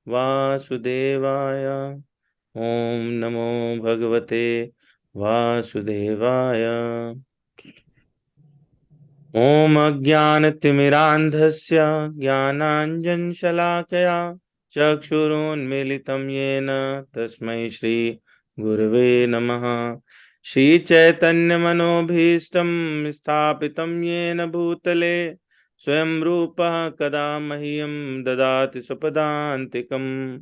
वासुदेवाय। ओम नमो भगवते वासुदेवाय। ओम अज्ञानतिमिरान्धस्य ज्ञानाञ्जनशलाकया चक्षुरुन्मीलितं येन तस्मै श्री गुरवे नमः। श्रीचैतन्यमनोभीष्टं स्थापितं येन भूतले स्वयं रूपः कदा मह्यं ददाति स्वपदान्तिकम्।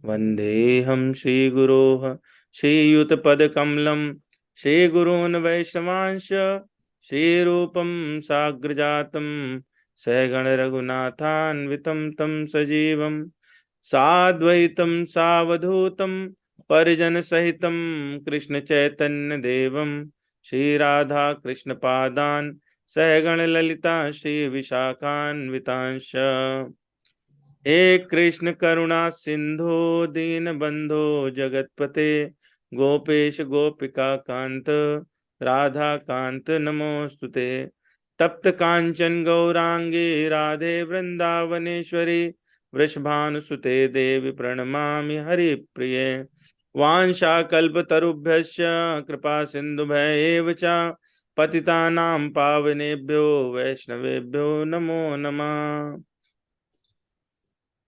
वन्देऽहं श्रीगुरोः श्रीयुतपदकमलं श्रीगुरून् वैष्णवांश श्रीरूपं साग्रजातं सहगणरघुनाथान्वितं तं सजीवं साद्वैतं सावधूतं परिजनसहितं कृष्णचैतन्यदेवं श्रीराधा कृष्णपादान् सहगणललिता श्रीविशाखान्वितांश। हे कृष्ण करुणा सिंधु दीनबंधो जगतपते गोपेश गोपिका कांत राधा कांत नमोस्तुते। तप्त कांचन गौरांगे राधे वृंदावनेश्वरी वृषभानुसुते देवी प्रणमामि हरिप्रिये। वाञ्छाकल्पतरुभ्यश्च कृपा सिन्धुभ्यः च पतितानां पावनेभ्यो वैष्णवेभ्यो नमो नमः।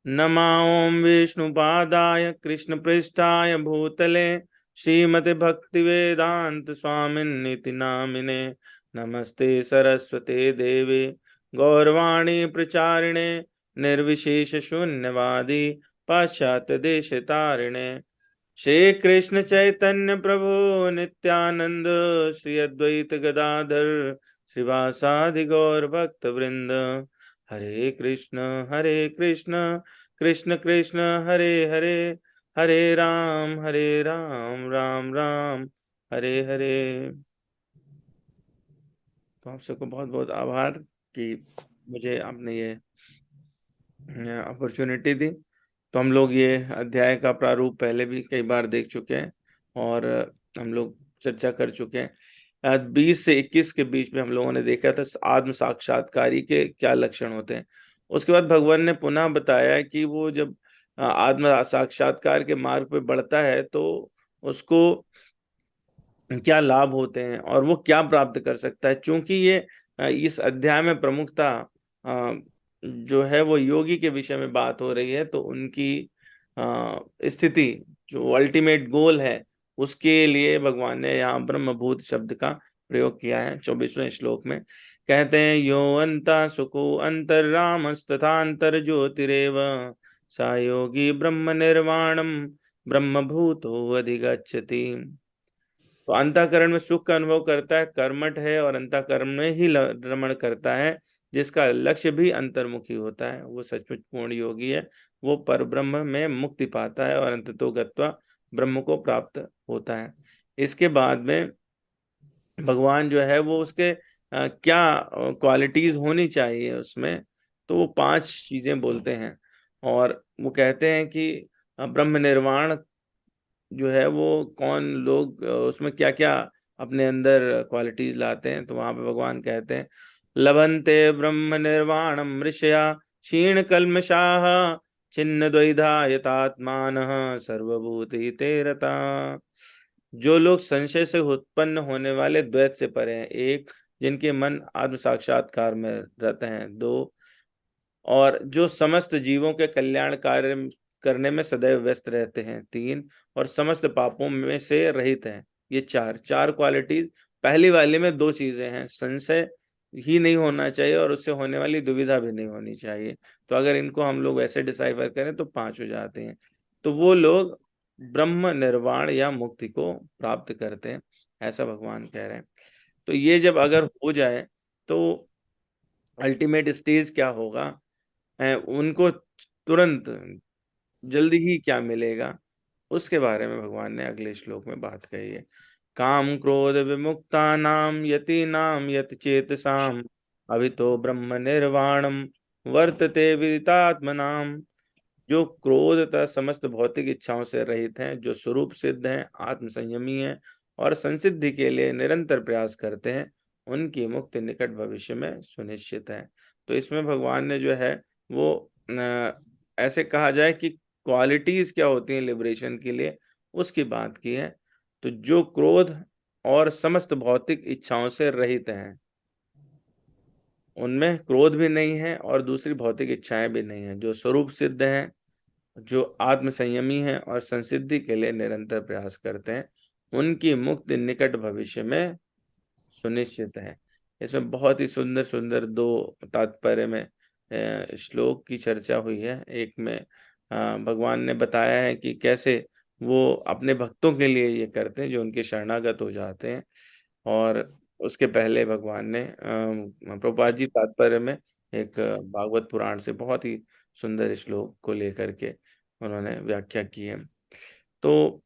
नमामि विष्णुपादाय कृष्णपृष्ठाय भूतले श्रीमते भक्तिवेदांत स्वामिन्निति नामिने। नमस्ते सरस्वते देवे गौरवाणी प्रचारिणे निर्विशेष शून्यवादी पाश्चात्य देश तारिणे। श्री कृष्ण चैतन्य प्रभु नित्यानंद श्री अद्वैत गदाधर श्रीवासादि गौर भक्त वृंद। हरे कृष्ण कृष्ण कृष्ण हरे हरे हरे राम राम राम हरे हरे। तो आप सबको बहुत बहुत आभार कि मुझे आपने ये अपॉर्चुनिटी दी। तो हम लोग ये अध्याय का प्रारूप पहले भी कई बार देख चुके हैं और हम लोग चर्चा कर चुके हैं। 20 से 21 के बीच में हम लोगों ने देखा था आत्म साक्षात्कारी के क्या लक्षण होते हैं। उसके बाद भगवान ने पुनः बताया कि वो जब आत्म साक्षात्कार के मार्ग पे बढ़ता है तो उसको क्या लाभ होते हैं और वो क्या प्राप्त कर सकता है। चूंकि ये इस अध्याय में प्रमुखता अ, जो है वो योगी के विषय में बात हो रही है, तो उनकी स्थिति जो अल्टीमेट गोल है उसके लिए भगवान ने यहाँ ब्रह्मभूत शब्द का प्रयोग किया है 24वें श्लोक में। कहते हैं यो अंता सुखो अंतर्रामस्तथा अंतर ज्योतिरेव सा योगी ब्रह्म निर्वाणम ब्रह्मभूतो अधिगच्छति। तो अंतःकरण में सुख का अनुभव करता है, कर्मठ है और अंतःकरण में ही रमण करता है, जिसका लक्ष्य भी अंतर्मुखी होता है, वो सचमुच पूर्ण योगी है। वो परब्रह्म में मुक्ति पाता है और अंततो गत्वा ब्रह्म को प्राप्त होता है। इसके बाद में भगवान जो है वो उसके क्या क्वालिटीज होनी चाहिए उसमें, तो वो 5 चीजें बोलते हैं। और वो कहते हैं कि ब्रह्म निर्वाण जो है वो कौन लोग उसमें क्या क्या अपने अंदर क्वालिटीज लाते हैं। तो वहां पे भगवान कहते हैं लभन्ते ब्रह्म निर्वाणम ऋषया क्षीण कल्मषाः छिन्न द्वैधा यतात्मान सर्वभूति ते रता। जो लोग संशय से उत्पन्न होने वाले द्वैत से परे हैं, एक जिनके मन आत्म साक्षात्कार में रहते हैं, दो और जो समस्त जीवों के कल्याण कार्य करने में सदैव व्यस्त रहते हैं, तीन और समस्त पापों में से रहित हैं। ये चार चार क्वालिटीज। पहली वाली में 2 चीजें हैं, संशय ही नहीं होना चाहिए और उससे होने वाली दुविधा भी नहीं होनी चाहिए। तो अगर इनको हम लोग ऐसे डिसाइफर करें तो 5 हो जाते हैं। तो वो लोग ब्रह्म निर्वाण या मुक्ति को प्राप्त करते हैं, ऐसा भगवान कह रहे हैं। तो ये जब अगर हो जाए तो अल्टीमेट स्टेज क्या होगा, उनको तुरंत जल्दी ही क्या मिलेगा, उसके बारे में भगवान ने अगले श्लोक में बात कही है। काम क्रोध विमुक्ता नाम यति नाम यत चेतसाम अभितो ब्रह्म निर्वाणम वर्तते विदितात्मनाम। जो क्रोध तथा समस्त भौतिक इच्छाओं से रहित हैं, जो स्वरूप सिद्ध हैं, आत्म संयमी हैं और संसिद्धि के लिए निरंतर प्रयास करते हैं, उनकी मुक्ति निकट भविष्य में सुनिश्चित है। तो इसमें भगवान ने जो है वो ऐसे कहा जाए कि क्वालिटीज क्या होती हैं लिबरेशन के लिए, उसकी बात की है। तो जो क्रोध और समस्त भौतिक इच्छाओं से रहित हैं, उनमें क्रोध भी नहीं है और दूसरी भौतिक इच्छाएं भी नहीं है, जो स्वरूप सिद्ध हैं, जो आत्म संयमी हैं और संसिद्धि के लिए निरंतर प्रयास करते हैं, उनकी मुक्ति निकट भविष्य में सुनिश्चित है। इसमें बहुत ही सुंदर सुंदर दो तात्पर्य में श्लोक की चर्चा हुई है। एक में भगवान ने बताया है कि कैसे वो अपने भक्तों के लिए ये करते हैं जो उनके शरणागत हो जाते हैं, और उसके पहले भगवान ने प्रभुपाद जी तात्पर्य में एक भागवत पुराण से बहुत ही सुंदर श्लोक को लेकर के उन्होंने व्याख्या की है। तो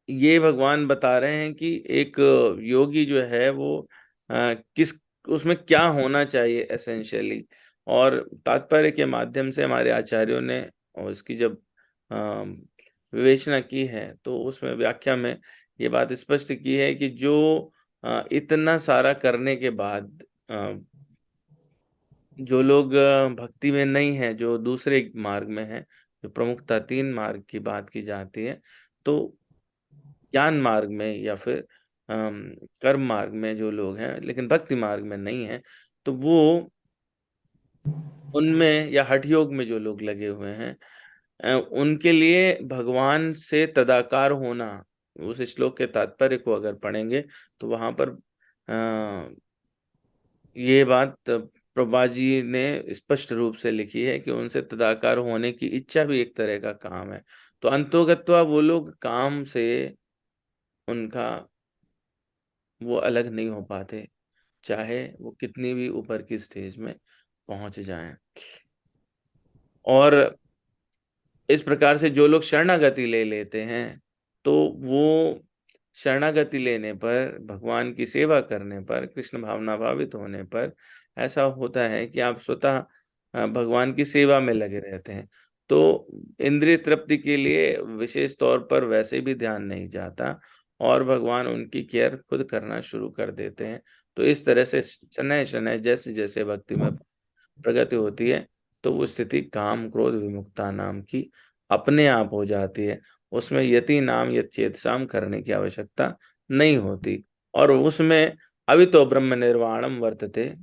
ये भगवान बता रहे हैं कि एक योगी जो है वो किस उसमें क्या होना चाहिए एसेंशियली, और तात्पर्य के माध्यम से हमारे आचार्यों ने और इसकी जब अ, विवेचना की है तो उसमें व्याख्या में ये बात स्पष्ट की है कि जो इतना सारा करने के बाद जो लोग भक्ति में नहीं है, जो दूसरे मार्ग में है, जो प्रमुखता तीन मार्ग की बात की जाती है, तो ज्ञान मार्ग में या फिर कर्म मार्ग में जो लोग हैं लेकिन भक्ति मार्ग में नहीं है, तो वो उनमें या हठ योग में जो लोग लगे हुए हैं, उनके लिए भगवान से तदाकार होना, उस श्लोक के तात्पर्य को अगर पढ़ेंगे तो वहां पर ये बात प्रभा जी ने स्पष्ट रूप से लिखी है कि उनसे तदाकार होने की इच्छा भी एक तरह का काम है। तो अंतोगत्वा वो लोग काम से उनका वो अलग नहीं हो पाते, चाहे वो कितनी भी ऊपर की स्टेज में पहुंच जाएं। और इस प्रकार से जो लोग शरणागति ले लेते हैं, तो वो शरणागति लेने पर, भगवान की सेवा करने पर, कृष्ण भावना भावित होने पर ऐसा होता है कि आप स्वतः भगवान की सेवा में लगे रहते हैं। तो इंद्रिय तृप्ति के लिए विशेष तौर पर वैसे भी ध्यान नहीं जाता, और भगवान उनकी केयर खुद करना शुरू कर देते हैं। तो इस तरह से शनैः शनैः जैसे जैसे भक्ति में प्रगति होती है, तो वो स्थिति काम क्रोध विमुक्ता नाम की अपने आप हो जाती है। उसमें यति नाम यत चेतसाम करने की आवश्यकता नहीं होती, और उसमें अभी तो ब्रह्म निर्वाणम वर्तते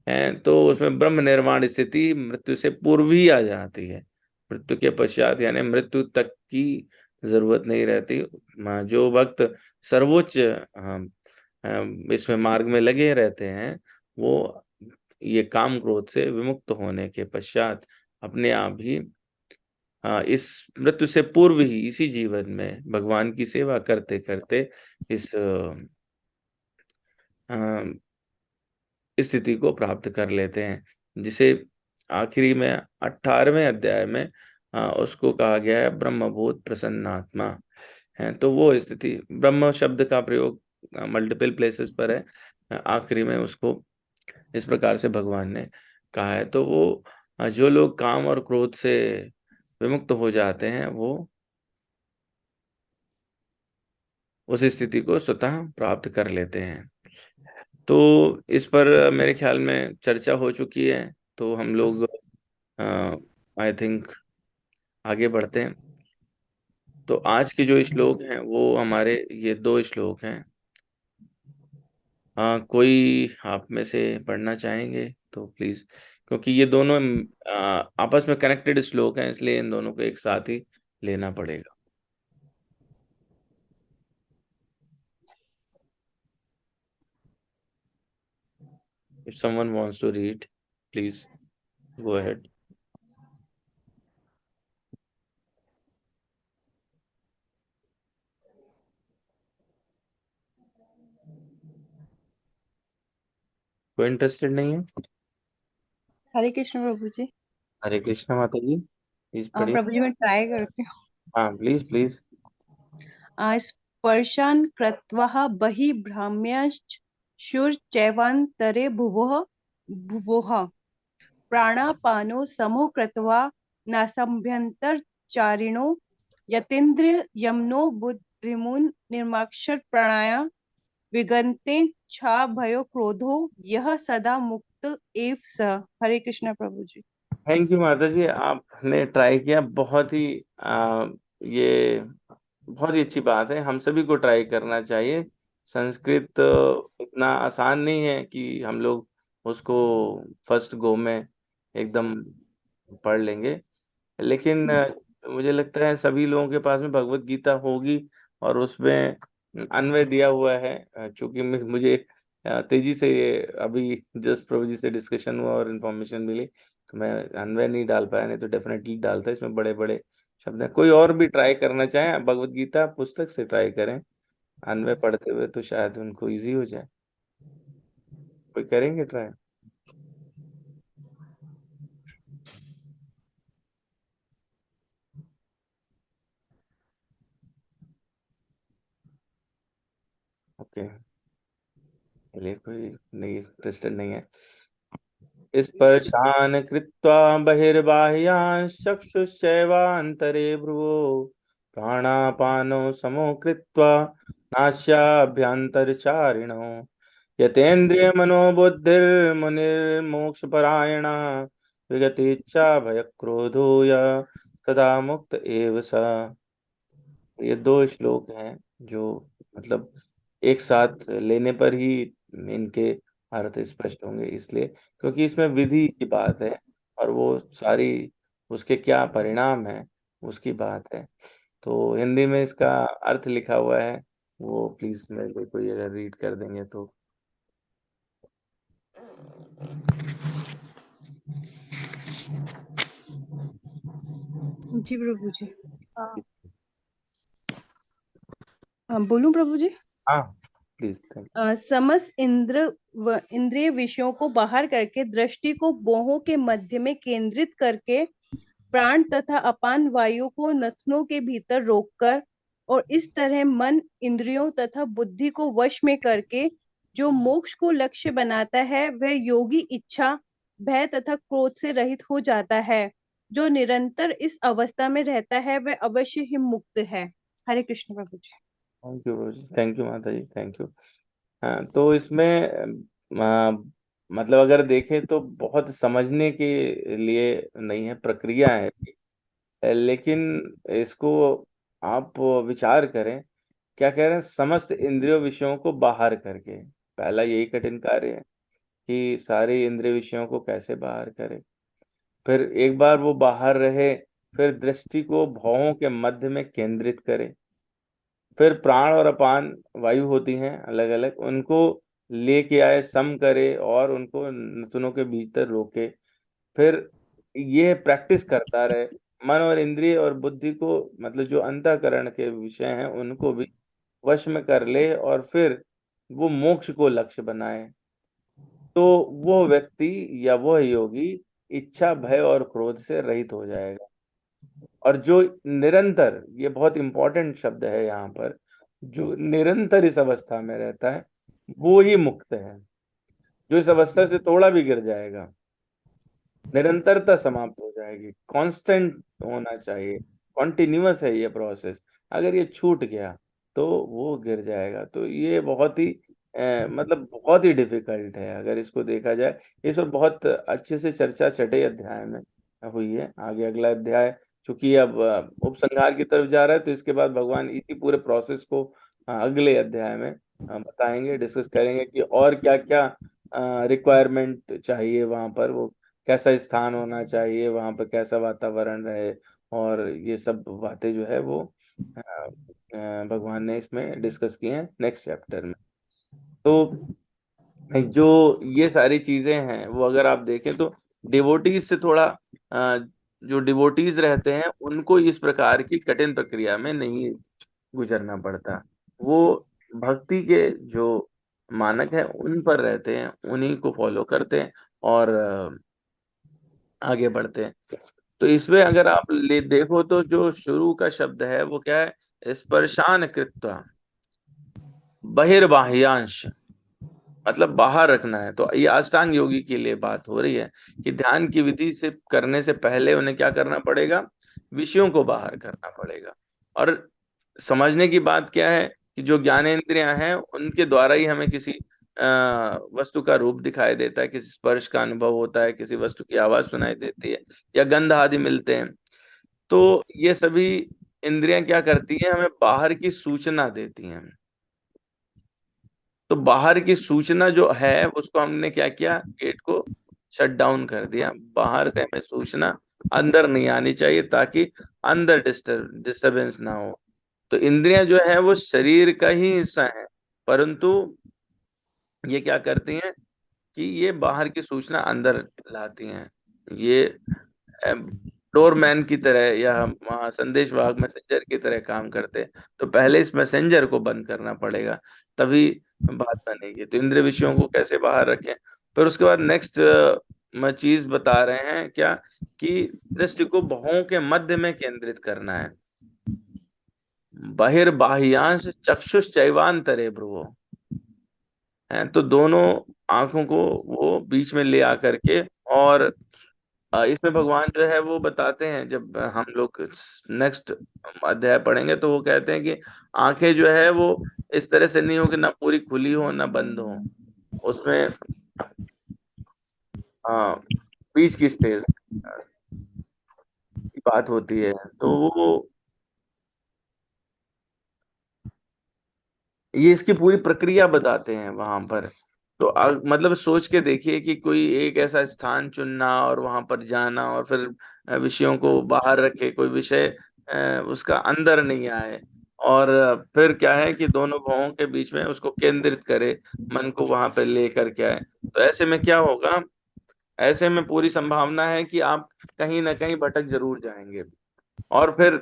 है, तो उसमें ब्रह्म निर्वाण स्थिति मृत्यु से पूर्व ही आ जाती है। मृत्यु के पश्चात यानी मृत्यु तक की जरूरत नहीं रहती। जो भक्त सर्वोच्च इसमें मार्ग में लगे रहते हैं, वो ये काम क्रोध से विमुक्त होने के पश्चात अपने आप ही इस मृत्यु से पूर्व ही इसी जीवन में भगवान की सेवा करते करते इस स्थिति को प्राप्त कर लेते हैं, जिसे आखिरी में 18वें अध्याय में उसको कहा गया है ब्रह्मभूत प्रसन्नात्मा है। तो वो स्थिति, ब्रह्म शब्द का प्रयोग मल्टीपल प्लेसेस पर है, आखिरी में उसको इस प्रकार से भगवान ने कहा है। तो वो जो लोग काम और क्रोध से विमुक्त हो जाते हैं, वो उस स्थिति को स्वतः प्राप्त कर लेते हैं। तो इस पर मेरे ख्याल में चर्चा हो चुकी है, तो हम लोग आई थिंक आगे बढ़ते हैं। तो आज के जो श्लोक हैं वो हमारे ये दो श्लोक हैं। कोई आप में से पढ़ना चाहेंगे तो प्लीज, क्योंकि ये दोनों आपस में कनेक्टेड श्लोक हैं, इसलिए इन दोनों को एक साथ ही लेना पड़ेगा। If someone wants to read, please go ahead. कोई इंटरेस्टेड नहीं है? हरे कृष्ण प्रभु जी। हरे कृष्णा माता जी, प्लीज पढ़िए। प्रभु जी मैं ट्राई करती हाँ प्लीज प्लीज। हूँ। स्पर्शान् कृत्वा बहिर्भ्राम्यश्चैवान्तरे भुवः प्राणापानो समो कृत्वा नासाभ्यन्तरचारिणो यतीन्द्रिययम्नो बुद्धिमुन् निर्माक्षर प्राणाया विगन्ते छा भयो क्रोधो यह सदा मुक्त एव स। हरे कृष्ण प्रभु जी। थैंक यू माता जी, आपने ट्राई किया। बहुत ही ये बहुत ही अच्छी बात है, हम सभी को ट्राई करना चाहिए। संस्कृत इतना आसान नहीं है कि हम लोग उसको फर्स्ट गो में एकदम पढ़ लेंगे। लेकिन मुझे लगता है सभी लोगों के पास में भगवत गीता होगी, और उसमें अन्वय दिया हुआ है। चूंकि मुझे तेजी से ये अभी जस्ट प्रभु जी से डिस्कशन हुआ और इन्फॉर्मेशन मिली, तो मैं अन्वय नहीं डाल पाया, नहीं तो डेफिनेटली डालता। इसमें बड़े बड़े शब्द हैं। कोई और भी ट्राई करना चाहे भगवत गीता पुस्तक से ट्राई करें अन्वय पढ़ते हुए, तो शायद उनको इजी हो जाए। कोई करेंगे ट्राई? ओके, चलिए, कोई नहीं इंटरेस्टेड नहीं है। स्पर्शान कृत्वा बहिर्बाह्यान् चक्षुश्चैवान्तरे भ्रुवो प्राणापानौ समो कृत्वा नास्याभ्यन्तरचारिणौ यतेन्द्रियमनोबुद्धिर्मुनिर्मोक्षपरायणः विगतेच्छा भयक्रोधो य सदा मुक्त एव स। ये दो श्लोक हैं जो मतलब एक साथ लेने पर ही इनके अर्थ स्पष्ट होंगे, इसलिए क्योंकि इसमें विधि की बात है, और वो सारी उसके क्या परिणाम है उसकी बात है। तो हिंदी में इसका अर्थ लिखा हुआ है, वो प्लीज मेरे को कोई अगर रीड कर देंगे तो। जी प्रभु जी। बोलूं प्रभु जी। हाँ, प्लीज, थैंक समस्त इंद्रिय विषयों को बाहर करके दृष्टि को बोहों के मध्य में केंद्रित करके प्राण तथा अपान वायु को नथनों के भीतर रोककर और इस तरह मन इंद्रियों तथा बुद्धि को वश में करके जो मोक्ष को लक्ष्य बनाता है वह योगी इच्छा भय तथा क्रोध से रहित हो जाता है। जो निरंतर इस अवस्था में रहता है वह अवश्य ही मुक्त है। हरे कृष्ण प्रभु जी। यू, थैंक यू माता जी, थैंक यू। हाँ, तो इसमें मतलब अगर देखें तो बहुत समझने के लिए नहीं है, प्रक्रिया है। लेकिन इसको आप विचार करें, क्या कह रहे हैं, समस्त इंद्रियों विषयों को बाहर करके। पहला यही कठिन कार्य है कि सारे इंद्रिय विषयों को कैसे बाहर करें। फिर एक बार वो बाहर रहे, फिर दृष्टि को भौहों के मध्य में केंद्रित करें। फिर प्राण और अपान वायु होती हैं अलग अलग, उनको लेके आए, सम करे और उनको नथुनों के भीतर रोके। फिर ये प्रैक्टिस करता रहे, मन और इंद्रिय और बुद्धि को, मतलब जो अंतःकरण के विषय हैं उनको भी वश में कर ले, और फिर वो मोक्ष को लक्ष्य बनाए। तो वो व्यक्ति या वो योगी इच्छा भय और क्रोध से रहित हो जाएगा। और जो निरंतर, ये बहुत इंपॉर्टेंट शब्द है यहाँ पर, जो निरंतर इस अवस्था में रहता है वो ही मुक्त है। जो इस अवस्था से थोड़ा भी गिर जाएगा, निरंतरता समाप्त हो जाएगी। कांस्टेंट होना चाहिए, कॉन्टिन्यूअस है ये प्रोसेस। अगर ये छूट गया तो वो गिर जाएगा। तो ये बहुत ही मतलब बहुत ही डिफिकल्ट है अगर इसको देखा जाए। इस पर बहुत अच्छे से चर्चा छठे अध्याय में हुई है। आगे अगला अध्याय चूंकि अब उपसंहार की तरफ जा रहा है, तो इसके बाद भगवान इसी पूरे प्रोसेस को अगले अध्याय में बताएंगे, डिस्कस करेंगे कि और क्या क्या रिक्वायरमेंट चाहिए वहां पर, वो कैसा स्थान होना चाहिए वहां पर, कैसा वातावरण रहे, और ये सब बातें जो है वो भगवान ने इसमें डिस्कस की हैं नेक्स्ट चैप्टर में। तो जो ये सारी चीजें हैं वो अगर आप देखें तो डिवोटीज से थोड़ा जो डिवोटीज रहते हैं उनको इस प्रकार की कठिन प्रक्रिया में नहीं गुजरना पड़ता। वो भक्ति के जो मानक है उन पर रहते हैं, उन्हीं को फॉलो करते हैं और आगे बढ़ते हैं। तो इसमें अगर आप ले देखो तो जो शुरू का शब्द है वो क्या है, स्पर्शान कृत्वा बहिर्बाह्यांश, मतलब बाहर रखना है। तो ये अष्टांग योगी के लिए बात हो रही है कि ध्यान की विधि से करने से पहले उन्हें क्या करना पड़ेगा, विषयों को बाहर करना पड़ेगा। और समझने की बात क्या है कि जो ज्ञानेंद्रियां हैं उनके द्वारा ही हमें किसी वस्तु का रूप दिखाई देता है, किसी स्पर्श का अनुभव होता है, किसी वस्तु की आवाज सुनाई देती है, या गंध आदि मिलते हैं। तो ये सभी इंद्रियां क्या करती हैं, हमें बाहर की सूचना देती हैं। तो बाहर की सूचना जो है उसको हमने क्या किया, गेट को शट डाउन कर दिया। बाहर से हमें सूचना अंदर नहीं आनी चाहिए, ताकि अंदर डिस्टरबेंस ना हो। तो इंद्रियां जो है वो शरीर का ही हिस्सा है, परंतु ये क्या करती हैं कि ये बाहर की सूचना अंदर लाती हैं। ये डोरमैन की तरह या संदेश वाहक मैसेंजर की तरह काम करते हैं। तो पहले इस मैसेंजर को बंद करना पड़ेगा, तभी बात बनेगी। तो इंद्रिय विषयों को कैसे बाहर रखें। फिर उसके बाद नेक्स्ट चीज बता रहे हैं क्या, कि दृष्टि को भौं के मध्य में केंद्रित करना है। बहिर्बाह्यांश चक्षुश्चैवांतरे भ्रुवो है, तो दोनों आंखों को वो बीच में ले आकर के, और इसमें भगवान जो है वो बताते हैं, जब हम लोग नेक्स्ट अध्याय पढ़ेंगे तो वो कहते हैं कि आंखें जो है वो इस तरह से नहीं हो कि ना पूरी खुली हो ना बंद हो, उसमें हाँ बीच की स्टेज की बात होती है। तो वो ये इसकी पूरी प्रक्रिया बताते हैं वहां पर। तो मतलब सोच के देखिए कि कोई एक ऐसा स्थान चुनना और वहां पर जाना, और फिर विषयों को बाहर रखे, कोई विषय उसका अंदर नहीं आए, और फिर क्या है कि दोनों भावों के बीच में उसको केंद्रित करे, मन को वहां पर लेकर के आए। तो ऐसे में क्या होगा, ऐसे में पूरी संभावना है कि आप कहीं ना कहीं भटक जरूर जाएंगे। और फिर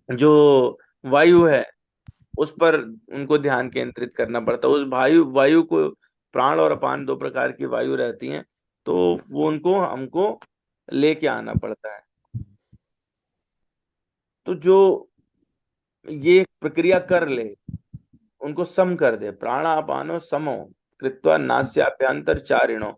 जो वायु है उस पर उनको ध्यान केंद्रित करना पड़ता है। उस वायु वायु को, प्राण और अपान दो प्रकार की वायु रहती हैं, तो वो उनको हमको लेके आना पड़ता है। तो जो ये प्रक्रिया कर ले, उनको सम कर दे, प्राणापानो समो कृत्वा नास्याभ्यंतर चारिणो,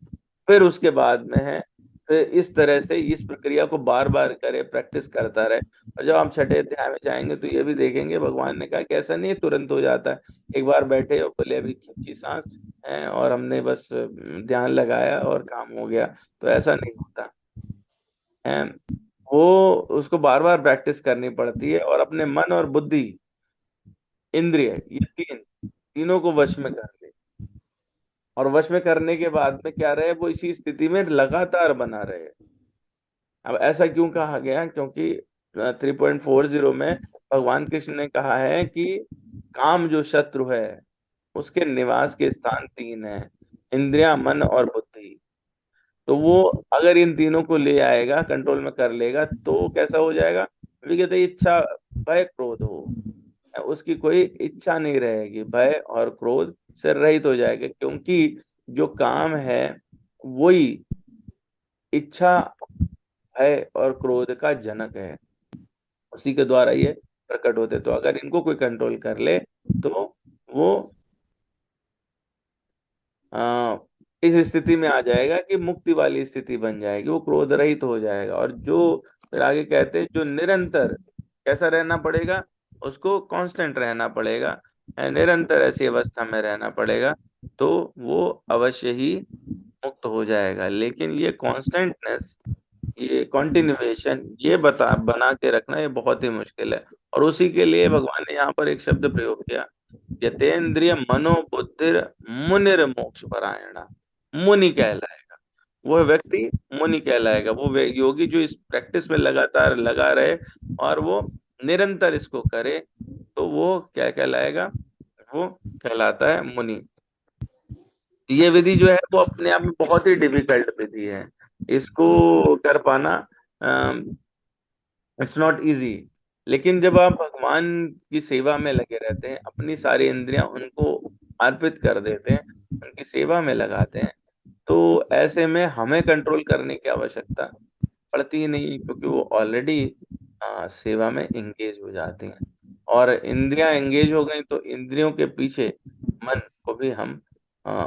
फिर उसके बाद में है, फिर इस तरह से इस प्रक्रिया को बार बार करे, प्रैक्टिस करता रहे। और जब हम छठे अध्याय में जाएंगे तो ये भी देखेंगे, भगवान ने कहा कि ऐसा नहीं है तुरंत हो जाता है। एक बार बैठे और बोले अभी खींची सांस है और हमने बस ध्यान लगाया और काम हो गया, तो ऐसा नहीं होता है। वो उसको बार बार प्रैक्टिस करनी पड़ती है, और अपने मन और बुद्धि, इंद्रिय, ये तीनों को वश में कर ले। और वश में करने के बाद में क्या रहे, वो इसी स्थिति में लगातार बना रहे। अब ऐसा क्यों कहा गया, क्योंकि 3.40 में भगवान कृष्ण ने कहा है कि काम जो शत्रु है उसके निवास के स्थान तीन है, इंद्रिया, मन और बुद्धि। तो वो अगर इन तीनों को ले आएगा, कंट्रोल में कर लेगा, तो कैसा हो जाएगा, वे कहते हैं, इच्छा भय क्रोध हो, उसकी कोई इच्छा नहीं रहेगी, भय और क्रोध से रहित हो जाएगा। क्योंकि जो काम है वही इच्छा, भय और क्रोध का जनक है, उसी के द्वारा ये प्रकट होते। तो अगर इनको कोई कंट्रोल कर ले तो वो आ, इस स्थिति में आ जाएगा कि मुक्ति वाली स्थिति बन जाएगी, वो क्रोध रहित हो जाएगा। और जो फिर आगे कहते हैं, जो निरंतर कैसा रहना पड़ेगा, उसको कांस्टेंट रहना पड़ेगा, निरंतर ऐसी अवस्था में रहना पड़ेगा, तो वो अवश्य ही मुक्त हो जाएगा। लेकिन ये कांस्टेंटनेस, ये कॉन्टिन्यूएशन, ये बना के रखना ये बहुत ही मुश्किल है। और उसी के लिए भगवान ने यहाँ पर एक शब्द प्रयोग किया, यतेंद्रिय मनोबुद्धिर मुनिर मोक्ष परायणा। मुनि कहलाएगा वह व्यक्ति, मुनि कहलाएगा वो योगी जो इस प्रैक्टिस में लगातार लगा रहे और वो निरंतर इसको करे, तो वो क्या कहलाएगा, वो कहलाता है मुनि। ये विधि जो है वो अपने आप में बहुत ही डिफिकल्ट विधि है, इसको कर पाना इट्स नॉट इजी। लेकिन जब आप भगवान की सेवा में लगे रहते हैं, अपनी सारी इंद्रियां उनको अर्पित कर देते हैं, उनकी सेवा में लगाते हैं, तो ऐसे में हमें कंट्रोल करने की आवश्यकता पड़ती ही नहीं, क्योंकि वो ऑलरेडी सेवा में एंगेज हो जाती हैं। और इंद्रियां एंगेज हो गई तो इंद्रियों के पीछे मन को भी हम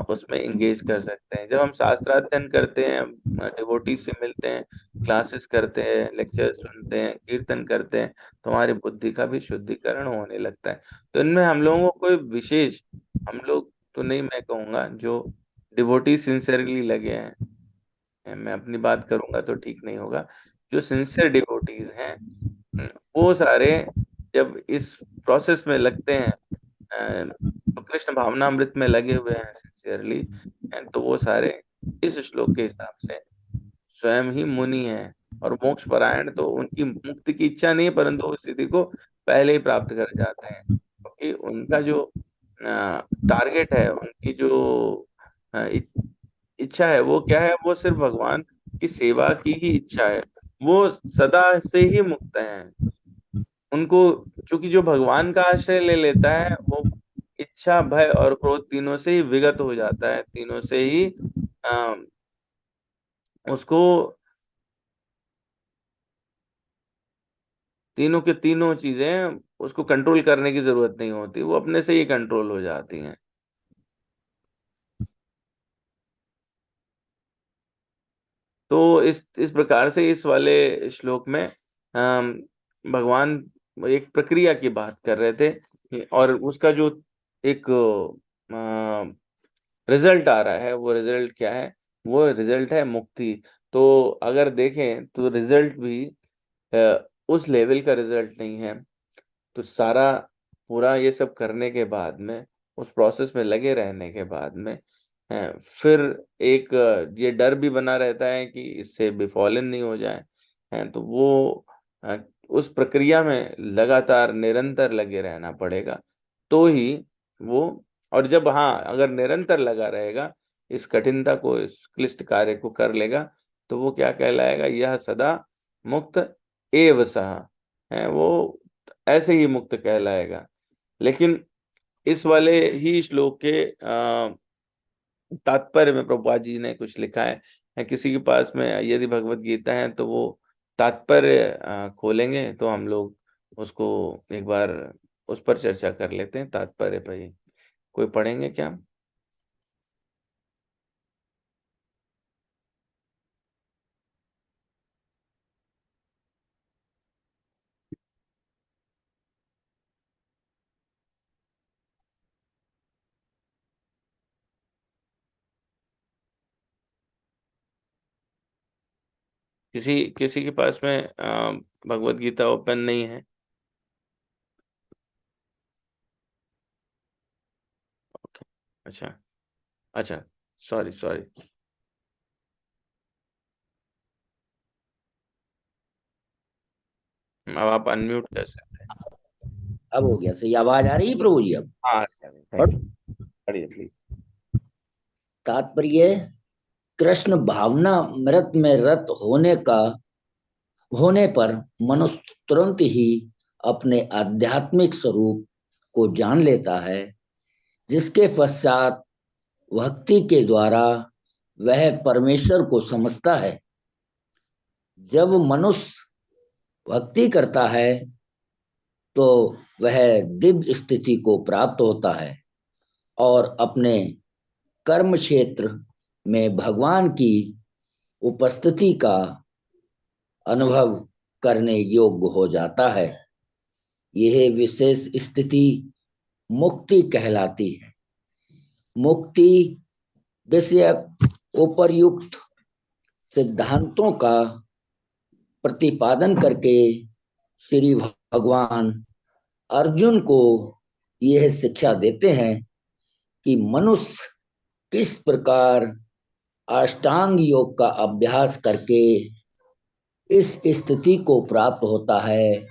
उसमें एंगेज कर सकते हैं। जब हम शास्त्राध्ययन करते हैं, डिवोटी से मिलते हैं, क्लासेस करते हैं, लेक्चर सुनते हैं, कीर्तन करते हैं, तो हमारी बुद्धि का भी शुद्धिकरण होने लगता है। तो इनमें हम लोगों को कोई विशेष, हम लोग तो नहीं मैं कहूँगा, जो डिवोटी सिंसियरली लगे हैं, मैं अपनी बात करूंगा तो ठीक नहीं होगा, जो सिंसियर डिवोटीज हैं, वो सारे जब इस प्रोसेस में लगते हैं, तो कृष्ण भावनामृत में लगे हुए हैं सिंसियरली, तो वो सारे इस श्लोक के हिसाब से स्वयं ही मुनि हैं। और मोक्ष परायण तो उनकी मुक्ति की इच्छा नहीं है, परंतु उस स्थिति को पहले ही प्राप्त कर जाते हैं, क्योंकि उनका जो टारगेट है, उनकी जो इच्छा है, वो क्या है, वो सिर्फ भगवान की सेवा की ही इच्छा है। वो सदा से ही मुक्त हैं। उनको, क्योंकि जो भगवान का आश्रय ले लेता है, वो इच्छा, भय और क्रोध तीनों से ही विगत हो जाता है, तीनों से ही अ, उसको, तीनों के तीनों चीजें उसको कंट्रोल करने की जरूरत नहीं होती, वो अपने से ही कंट्रोल हो जाती हैं। तो इस प्रकार से इस वाले श्लोक में भगवान एक प्रक्रिया की बात कर रहे थे, और उसका जो एक रिजल्ट आ रहा है, वो रिजल्ट क्या है, वो रिजल्ट है मुक्ति। तो अगर देखें तो रिजल्ट भी उस लेवल का रिजल्ट नहीं है। तो सारा पूरा ये सब करने के बाद में, उस प्रोसेस में लगे रहने के बाद में, फिर एक ये डर भी बना रहता है कि इससे बिफॉलन नहीं हो जाए, तो वो अ, उस प्रक्रिया में लगातार निरंतर लगे रहना पड़ेगा, तो ही वो, और जब, हाँ, अगर निरंतर लगा रहेगा, इस कठिनता को, इस क्लिष्ट कार्य को कर लेगा, तो वो क्या कहलाएगा, यह सदा मुक्त एव सह, है वो ऐसे ही मुक्त कहलाएगा। लेकिन इस वाले ही श्लोक के तात्पर्य में प्रभुपाद जी ने कुछ लिखा है, किसी के पास में यदि भगवत गीता है तो वो तात्पर्य खोलेंगे, तो हम लोग उसको एक बार उस पर चर्चा कर लेते हैं, तात्पर्य पर ही। कोई पढ़ेंगे क्या? किसी किसी के पास में भगवत गीता ओपन नहीं है? ओके। अच्छा। अच्छा। Sorry sorry. अब आप अनम्यूट कर सकते हैं। अब हो गया सही, आवाज आ रही है प्रभु जी अब? हाँ, थैंक यू। पढ़िए प्लीज। तात्पर्य, कृष्ण भावना मृत में रत होने पर मनुष्य तुरंत ही अपने आध्यात्मिक स्वरूप को जान लेता है, जिसके पश्चात भक्ति के द्वारा वह परमेश्वर को समझता है। जब मनुष्य भक्ति करता है तो वह दिव्य स्थिति को प्राप्त होता है और अपने कर्म क्षेत्र में भगवान की उपस्थिति का अनुभव करने योग्य हो जाता है। यह विशेष स्थिति मुक्ति कहलाती है। मुक्ति विषयक उपर्युक्त सिद्धांतों का प्रतिपादन करके श्री भगवान अर्जुन को यह शिक्षा देते हैं कि मनुष्य किस प्रकार अष्टांग योग का अभ्यास करके इस स्थिति को प्राप्त होता है।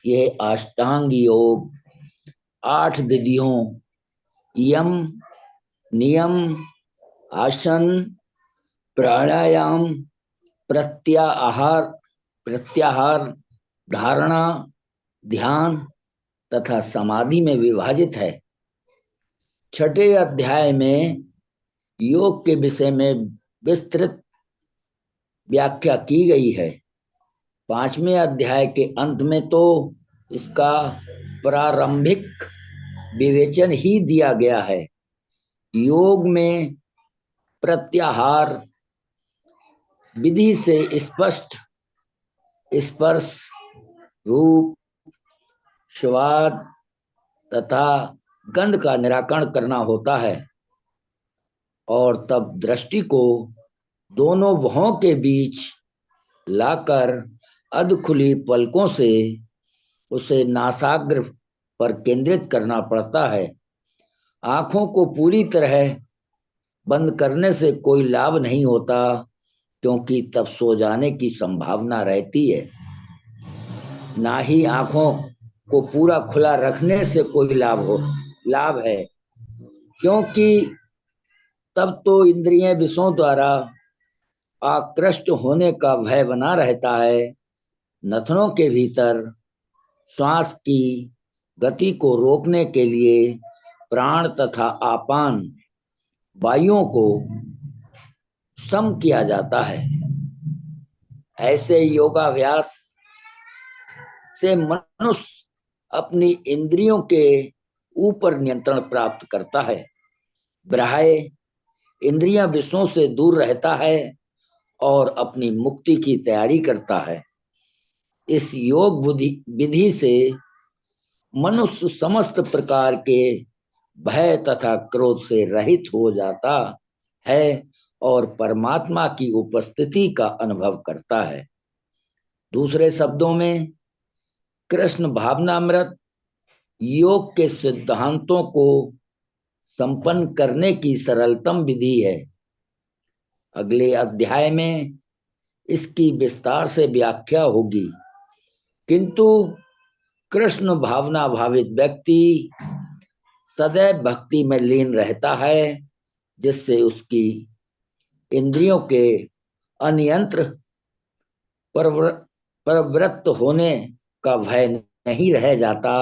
यह अष्टांग योग 8 विधियों, यम, नियम, आसन, प्राणायाम, प्रत्याहार प्रत्याहार, धारणा, ध्यान तथा समाधि में विभाजित है। छठे अध्याय में योग के विषय में विस्तृत व्याख्या की गई है। 5वें अध्याय के अंत में तो इसका प्रारंभिक विवेचन ही दिया गया है। योग में प्रत्याहार विधि से स्पष्ट स्पर्श, रूप, स्वाद तथा गंध का निराकरण करना होता है। और तब दृष्टि को दोनों भौं के बीच लाकर अध खुली पलकों से उसे नासाग्र पर केंद्रित करना पड़ता है। आंखों को पूरी तरह बंद करने से कोई लाभ नहीं होता, क्योंकि तब सो जाने की संभावना रहती है। ना ही आंखों को पूरा खुला रखने से कोई लाभ है, क्योंकि तब तो इंद्रिय विषयों द्वारा आकृष्ट होने का भय बना रहता है। नथनों के भीतर श्वास की गति को रोकने के लिए प्राण तथा आपान वायुओं को सम किया जाता है। ऐसे योगाभ्यास से मनुष्य अपनी इंद्रियों के ऊपर नियंत्रण प्राप्त करता है। बाह्य इंद्रियां विषयों से दूर रहता है और अपनी मुक्ति की तैयारी करता है। इस योग विधि से मनुष्य समस्त प्रकार के भय तथा क्रोध से रहित हो जाता है और परमात्मा की उपस्थिति का अनुभव करता है। दूसरे शब्दों में, कृष्ण भावनामृत योग के सिद्धांतों को संपन्न करने की सरलतम विधि है। अगले अध्याय में इसकी विस्तार से व्याख्या होगी, किंतु कृष्ण भावना भावित व्यक्ति सदैव भक्ति में लीन रहता है, जिससे उसकी इंद्रियों के अनियंत्र प्रवृत्त होने का भय नहीं रह जाता।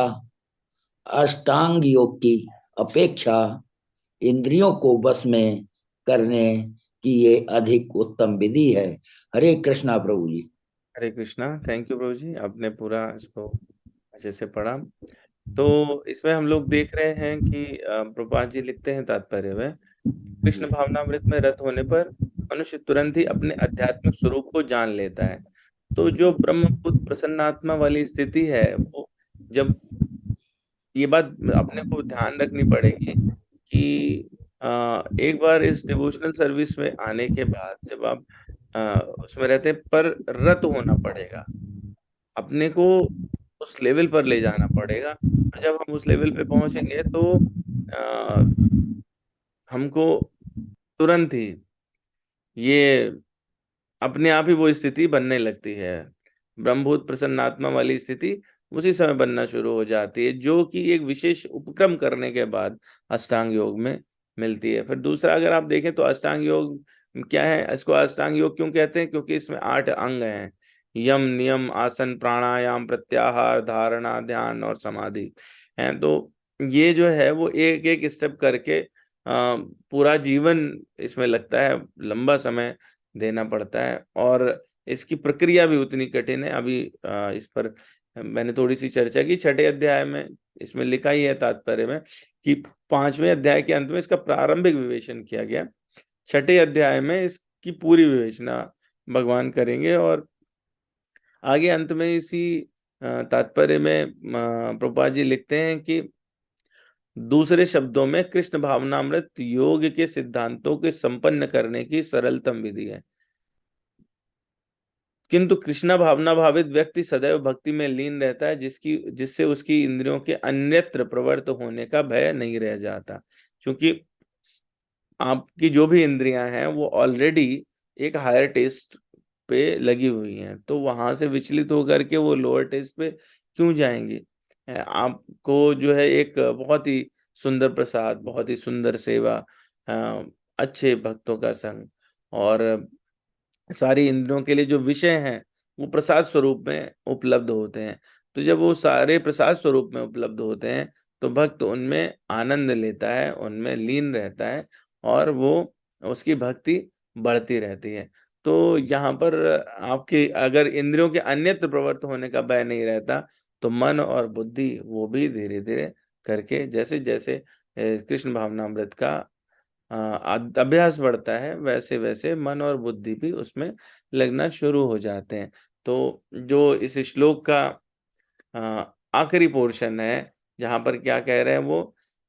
अष्टांग योग की अपेक्षा इंद्रियों को वश में करने की ये अधिक उत्तम विधि है। हरे कृष्णा प्रभु जी। हरे कृष्णा। थैंक यू प्रभु जी, आपने पूरा इसको अच्छे से पढ़ा। तो इसमें हम लोग देख रहे हैं कि प्रभुपाद जी लिखते हैं तात्पर्य में, कृष्ण भावनामृत में रत होने पर मनुष्य तुरंत ही अपने आध्यात्मिक स्वरूप को जान लेता है। तो जो ब्रह्मभूत प्रसन्नात्मा वाली स्थिति है, वो जब, ये बात अपने को ध्यान रखनी पड़ेगी कि एक बार इस डिवोशनल सर्विस में आने के बाद जब आप उसमें रहते हैं, पर रत होना पड़ेगा, अपने को उस लेवल पर ले जाना पड़ेगा। और जब हम उस लेवल पे पहुंचेंगे तो आ, हमको तुरंत ही ये अपने आप ही वो स्थिति बनने लगती है। ब्रह्मभूत प्रसन्नात्मा वाली स्थिति उसी समय बनना शुरू हो जाती है, जो कि एक विशेष उपक्रम करने के बाद अष्टांग योग में मिलती है। फिर दूसरा अगर आप देखें तो अष्टांग योग क्या है, इसको अष्टांग योग क्यों कहते हैं? क्योंकि इसमें 8 अंग हैं। यम, नियम, आसन, प्राणायाम, प्रत्याहार, धारणा, ध्यान और समाधि हैं। तो ये जो है वो एक एक स्टेप करके पूरा जीवन इसमें लगता है, लंबा समय देना पड़ता है, और इसकी प्रक्रिया भी उतनी कठिन है। अभी इस पर मैंने थोड़ी सी चर्चा की। छठे अध्याय में इसमें लिखा ही है तात्पर्य में कि 5वें अध्याय के अंत में इसका प्रारंभिक विवेचन किया गया। छठे अध्याय में इसकी पूरी विवेचना भगवान करेंगे, और आगे अंत में इसी तात्पर्य में प्रभुपाद जी लिखते हैं कि दूसरे शब्दों में कृष्ण भावनामृत योग के सिद्धांतों के संपन्न करने की सरलतम विधि है। किंतु कृष्णा भावना भावित व्यक्ति सदैव भक्ति में लीन रहता है, जिससे उसकी इंद्रियों के अन्यत्र प्रवृत्त होने का भय नहीं रह जाता। क्योंकि आपकी जो भी इंद्रियां हैं वो ऑलरेडी एक हायर टेस्ट पे लगी हुई हैं, तो वहां से विचलित होकर के वो लोअर टेस्ट पे क्यों जाएंगी? आपको जो है एक बहुत ही सुंदर प्रसाद, बहुत ही सुंदर सेवा, अच्छे भक्तों का संग, और सारी इंद्रियों के लिए जो विषय हैं वो प्रसाद स्वरूप में उपलब्ध होते हैं। तो जब वो सारे प्रसाद स्वरूप में उपलब्ध होते हैं तो भक्त उनमें आनंद लेता है, उनमें लीन रहता है, और वो उसकी भक्ति बढ़ती रहती है। तो यहाँ पर आपकी अगर इंद्रियों के अन्यत्र प्रवृत्त होने का भय नहीं रहता, तो मन और बुद्धि वो भी धीरे धीरे करके, जैसे जैसे कृष्ण भावनामृत का अभ्यास बढ़ता है, वैसे वैसे मन और बुद्धि भी उसमें लगना शुरू हो जाते हैं। तो जो इस श्लोक का आखिरी पोर्शन है, जहां पर क्या कह रहे हैं वो,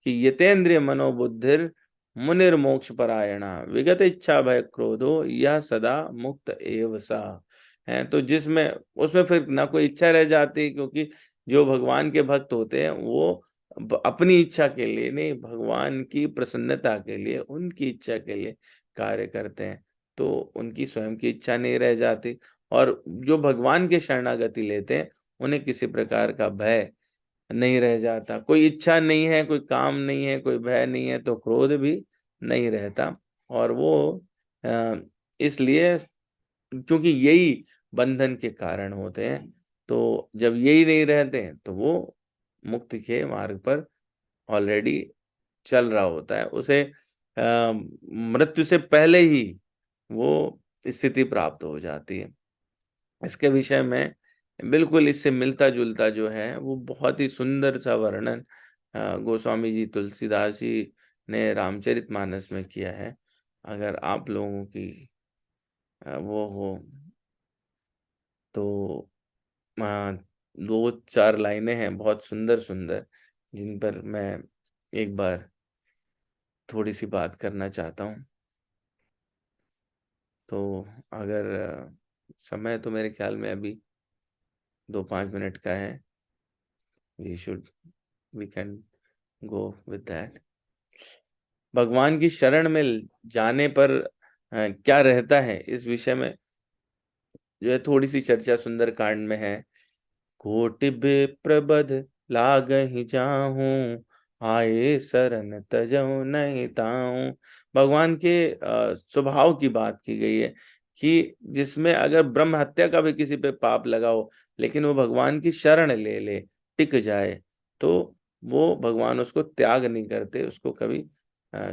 कि यतेन्द्रिय मनोबुद्धिर मुनिर्मोक्ष परायणा विगत इच्छा भय क्रोधो यह सदा मुक्त एव सा। है तो जिसमें उसमें फिर ना कोई इच्छा रह जाती, क्योंकि जो भगवान के भक्त होते हैं वो अपनी इच्छा के लिए नहीं, भगवान की प्रसन्नता के लिए, उनकी इच्छा के लिए कार्य करते हैं, तो उनकी स्वयं की इच्छा नहीं रह जाती। और जो भगवान के शरणागति लेते हैं उन्हें किसी प्रकार का भय नहीं रह जाता। कोई इच्छा नहीं है, कोई काम नहीं है, कोई भय नहीं है, तो क्रोध भी नहीं रहता। और वो इसलिए, क्योंकि यही बंधन के कारण होते हैं, तो जब यही नहीं रहते हैं तो वो मुक्ति के मार्ग पर ऑलरेडी चल रहा होता है, उसे मृत्यु से पहले ही वो स्थिति प्राप्त हो जाती है। इसके विषय में बिल्कुल इससे मिलता जुलता जो है वो बहुत ही सुंदर सा वर्णन गोस्वामी जी तुलसीदास जी ने रामचरितमानस में किया है। अगर आप लोगों की वो हो तो दो चार लाइनें हैं बहुत सुंदर सुंदर, जिन पर मैं एक बार थोड़ी सी बात करना चाहता हूँ। तो अगर समय तो मेरे ख्याल में अभी 2-5 मिनट का है, we can go with that. भगवान की शरण में जाने पर क्या रहता है, इस विषय में जो है थोड़ी सी चर्चा सुंदर कांड में है। कोटि प्रबध लागहि जाहूं, आए शरण तजहु नहीं ताऊं। भगवान के स्वभाव की बात की गई है कि जिसमें अगर ब्रह्म हत्या का भी किसी पे पाप लगा हो, लेकिन वो भगवान की शरण ले ले, टिक जाए, तो वो भगवान उसको त्याग नहीं करते, उसको कभी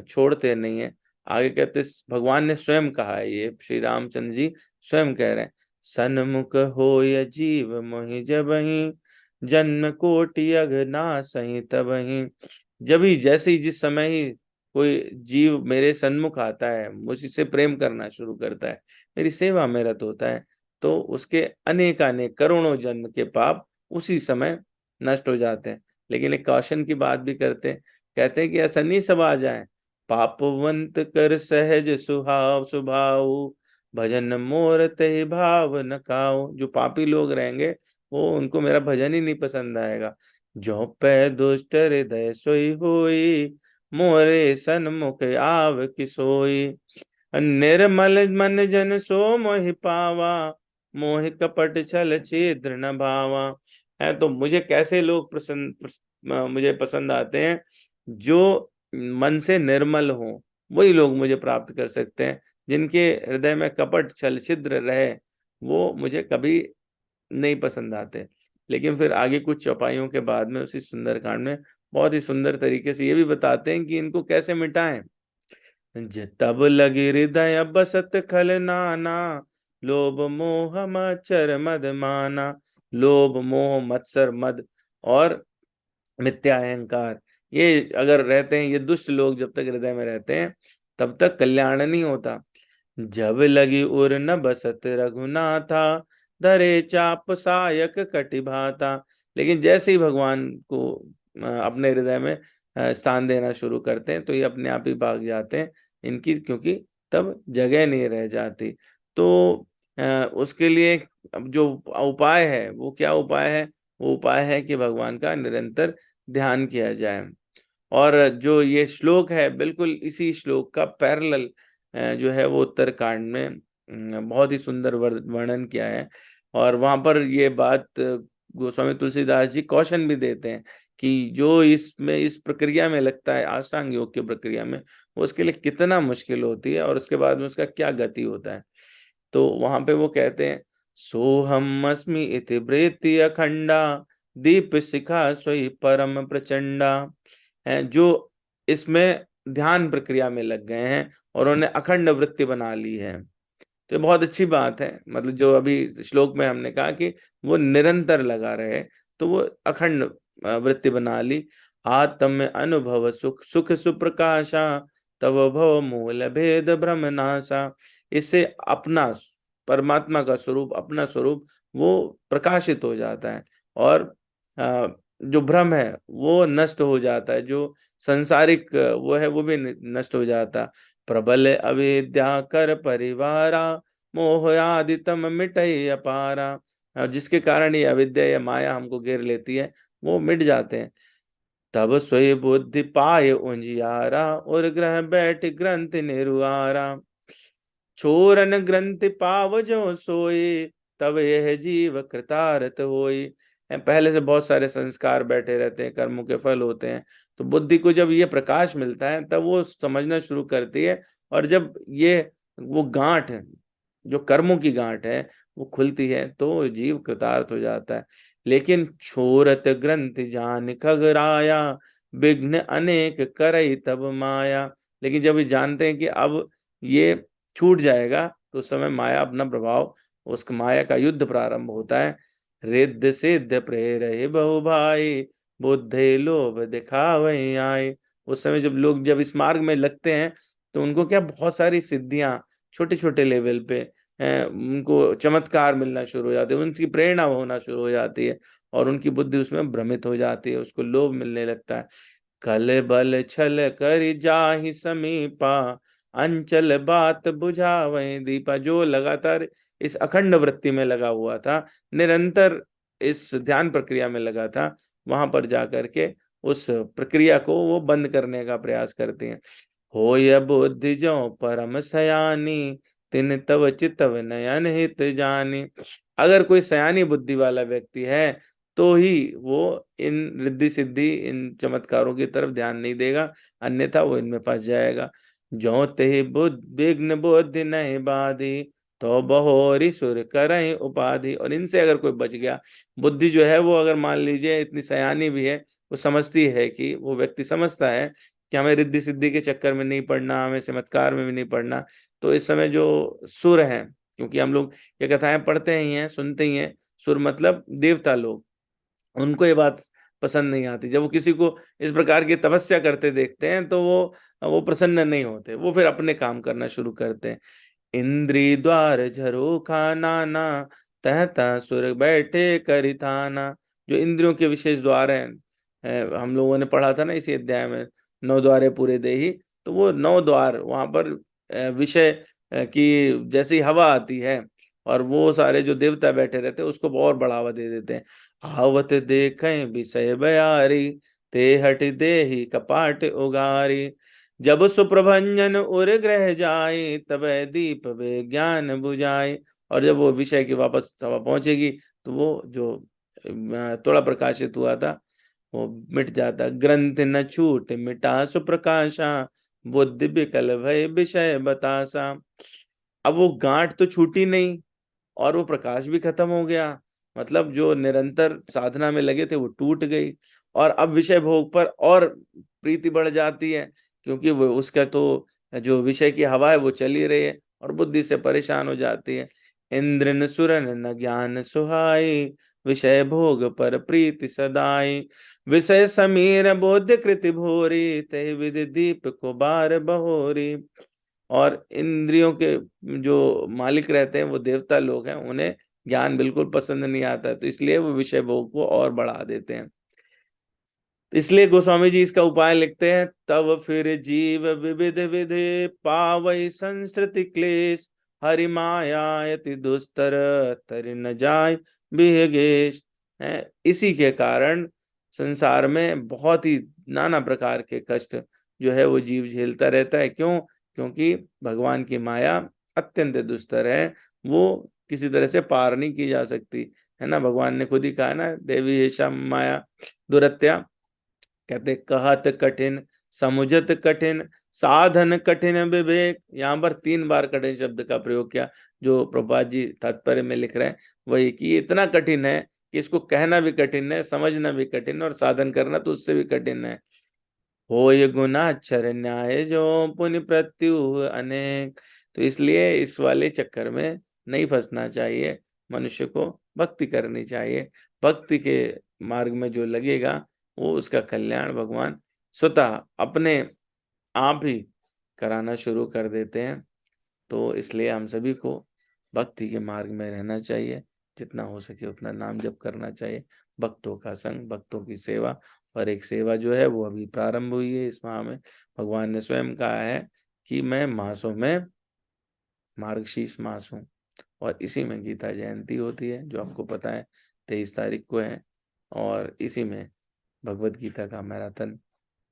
छोड़ते नहीं है। आगे कहते भगवान ने स्वयं कहा है, ये श्री रामचंद्र जी स्वयं कह रहे हैं, सन्मुख होय जीव मोहि जबहि, जन्म कोटि अघना सही तबहि। जब ही जैसे ही जिस समय ही कोई जीव मेरे सन्मुख आता है, मुझसे प्रेम करना शुरू करता है, मेरी सेवा में रत होता है, तो उसके अनेक अनेक करोड़ों जन्म के पाप उसी समय नष्ट हो जाते हैं। लेकिन एक कौशन की बात भी करते हैं, कहते हैं कि ऐसा नहीं सब आ जाए, पापवंत कर सहज सुहाव स्वभाव, भजन मोर ते भाव न खाओ। जो पापी लोग रहेंगे वो उनको मेरा भजन ही नहीं पसंद आएगा। जो पै दुष्ट हृदय सोई होई, मोरे सन्मुख आव किसोई। निर्मल मन जन सो मोहि पावा, मोहि कपट छल छिद्र न भावा। है तो मुझे कैसे लोग मुझे पसंद आते हैं, जो मन से निर्मल हो, वही लोग मुझे प्राप्त कर सकते हैं। जिनके हृदय में कपट छल छिद्र रहे वो मुझे कभी नहीं पसंद आते। लेकिन फिर आगे कुछ चौपाइयों के बाद में उसी सुंदरकांड में बहुत ही सुंदर तरीके से ये भी बताते हैं कि इनको कैसे मिटाएं। तब लगी हृदय बसत खल नाना, लोभ मोह मच्छर मद माना। लोभ मोह मत्सर मद और मिथ्या अहंकार, ये अगर रहते हैं, ये दुष्ट लोग जब तक हृदय में रहते हैं तब तक कल्याण नहीं होता। जब लगी उर न बसत रघुनाथा, धरे चाप सायक कटिभाता। लेकिन जैसे ही भगवान को अपने हृदय में स्थान देना शुरू करते हैं तो ये अपने आप ही भाग जाते हैं इनकी, क्योंकि तब जगह नहीं रह जाती। तो उसके लिए अब जो उपाय है वो क्या उपाय है? वो उपाय है कि भगवान का निरंतर ध्यान किया जाए। और जो ये श्लोक है बिल्कुल इसी श्लोक का पैरेलल जो है वो उत्तरकांड में बहुत ही सुंदर वर्णन किया है। और वहां पर ये बात गोस्वामी तुलसीदास जी कौशन भी देते हैं कि जो इसमें इस प्रक्रिया में लगता है, अष्टांग योग की प्रक्रिया में, वो उसके लिए कितना मुश्किल होती है और उसके बाद में उसका क्या गति होता है। तो वहां पे वो कहते हैं, सोहम अस्मि इति वृत्ति अखंडा, दीप शिखा सोई परम प्रचंडा। है जो इसमें ध्यान प्रक्रिया में लग गए हैं और उन्होंने अखंड वृत्ति बना ली है। तो ये बहुत अच्छी बात है, मतलब जो अभी श्लोक में हमने कहा कि वो निरंतर लगा रहे, तो वो अखंड वृत्ति बना ली। आत्म अनुभव सुख सुख सुप्रकाशा, तब भव मूल भेद भ्रम नाशा। इससे अपना परमात्मा का स्वरूप, अपना स्वरूप वो प्रकाशित हो जाता है और जो भ्रम है वो नष्ट हो जाता है, जो संसारिक वो है वो भी नष्ट हो जाता। प्रबल अविद्या कर परिवारा, मोह आदि तम मिटई अपारा। और जिसके कारण ये अविद्या या माया हमको घेर लेती है वो मिट जाते हैं। तब सोई बुद्धि पाए उजियारा, और ग्रह बैठ ग्रंथ निरुआरा। छोरन ग्रंथि पाव जो सोई, तब यह जीव कृतार्थ होई। पहले से बहुत सारे संस्कार बैठे रहते हैं, कर्मों के फल होते हैं। तो बुद्धि को जब ये प्रकाश मिलता है तब वो समझना शुरू करती है। और जब ये वो गांठ है, जो कर्मों की गांठ है, वो खुलती है तो जीव कृतार्थ हो जाता है। लेकिन छोरत ग्रंथ जान खगराया, विघ्न अनेक करई तब माया। लेकिन जब ये जानते हैं कि अब ये छूट जाएगा तो उस समय माया अपना प्रभाव, उस माया का युद्ध प्रारंभ होता है। रिद्ध सिद्ध प्रेरहि बहु भाई, बुद्धि लोभ दिखावै आए। उस समय जब लोग जब इस मार्ग में लगते हैं तो उनको क्या बहुत सारी सिद्धियां छोटे छोटे लेवल पे उनको चमत्कार मिलना शुरू हो जाते हैं, उनकी प्रेरणा होना शुरू हो जाती है और उनकी बुद्धि उसमें भ्रमित हो जाती है, उसको लोभ मिलने लगता है। कल बल छल कर जाहि समीपा, अंचल बात बुझावै दीपा। जो लगातार इस अखंड वृत्ति में लगा हुआ था, निरंतर इस ध्यान प्रक्रिया में लगा था, वहां पर जाकर के उस प्रक्रिया को वो बंद करने का प्रयास करते हैं। होय बुद्धि जो परम सयानी, तिन तव चितव नयन हित जानी। अगर कोई सयानी बुद्धि वाला व्यक्ति है तो ही वो इन रिद्धि सिद्धि इन चमत्कारों की तरफ ध्यान नहीं देगा, अन्यथा वो इनमें फंस जाएगा। जो ते बुद्ध विघ्न बुद्धि नहीं बाधी, तो बहोरी सुर करई उपाधि। और इनसे अगर कोई बच गया, बुद्धि जो है वो अगर मान लीजिए इतनी सयानी भी है, वो समझती है कि वो व्यक्ति समझता है कि हमें रिद्धि सिद्धि के चक्कर में नहीं पड़ना, हमें चमत्कार में भी नहीं पड़ना। तो इस समय जो सुर हैं, क्योंकि हम लोग ये कथाएं पढ़ते ही हैं, सुनते ही हैं, सुर मतलब देवता लोग, उनको ये बात पसंद नहीं आती। जब वो किसी को इस प्रकार की तपस्या करते देखते हैं तो वो प्रसन्न नहीं होते, वो फिर अपने काम करना शुरू करते हैं। इंद्री द्वार झरोखा नाना, तहता सुर बैठे करिथाना। जो इंद्रियों के विशेष द्वार हैं, हम लोगों ने पढ़ा था ना इसी अध्याय में, नौ द्वारे पूरे देही। तो वो नौ द्वार वहां पर विषय की जैसी हवा आती है और वो सारे जो देवता बैठे रहते हैं उसको और बढ़ावा दे देते हैं। आवत देखें विषय बयारी, ते हट देहि कपाट उगारी। जब सुप्रभंजन उर ग्रह जाए, तब दीप वे ज्ञान बुझाए। और जब वो विषय की वापस हवा पहुंचेगी तो वो जो थोड़ा प्रकाशित हुआ था वो मिट जाता। ग्रंथ न छूट मिटा सुप्रकाशा, बुद्धि विकल भय विषय बतासा। अब वो गांठ तो छूटी नहीं और वो प्रकाश भी खत्म हो गया, मतलब जो निरंतर साधना में लगे थे वो टूट गई। और अब विषय भोग पर और प्रीति बढ़ जाती है, क्योंकि वो उसका तो जो विषय की हवा है वो चल ही रही है और बुद्धि से परेशान हो जाती है। इंद्र न सुरन न ज्ञान सुहाई, विषय भोग पर प्रीति सदाई। विषय समीर बोध कृति भोरी, तहि विधि दीप को बार बहोरी। और इंद्रियों के जो मालिक रहते हैं वो देवता लोग हैं, उन्हें ज्ञान बिल्कुल पसंद नहीं आता है, तो इसलिए वो विषय भोग को और बढ़ा देते हैं। इसलिए गोस्वामी जी इसका उपाय लिखते हैं। तब फिर जीव विविध विधि, पावई संस्कृति क्लेश, हरि माया यति दुस्तर, तरि न जाय विहगेश। है इसी के कारण संसार में बहुत ही नाना प्रकार के कष्ट जो है वो जीव झेलता रहता है। क्यों? क्योंकि भगवान की माया अत्यंत दुस्तर है, वो किसी तरह से पार नहीं की जा सकती। है ना, भगवान ने खुद ही कहा ना, देवी ऐसा माया दुरत्या। कहते कहत कठिन, समुझत कठिन, साधन कठिन विवेक। यहाँ पर 3 बार कठिन शब्द का प्रयोग किया। जो प्रभुपाद जी तात्पर्य में लिख रहे हैं वही कि ये इतना कठिन है कि इसको कहना भी कठिन है, समझना भी कठिन है और साधन करना तो उससे भी कठिन है। हो ये गुनाक्षर न्याय जो पुण्य प्रत्यु अनेक। तो इसलिए इस वाले चक्कर में नहीं फंसना चाहिए, मनुष्य को भक्ति करनी चाहिए। भक्ति के मार्ग में जो लगेगा वो उसका कल्याण भगवान स्वतः अपने आप ही कराना शुरू कर देते हैं। तो इसलिए हम सभी को भक्ति के मार्ग में रहना चाहिए। जितना हो सके उतना नाम जप करना चाहिए। भक्तों का संग, भक्तों की सेवा, और एक सेवा जो है वो अभी प्रारंभ हुई है इस माह में। भगवान ने स्वयं कहा है कि मैं मासों में मार्गशीर्ष मास हूँ, और इसी में गीता जयंती होती है जो आपको पता है 23 तारीख को है, और इसी में भगवत गीता का मैराथन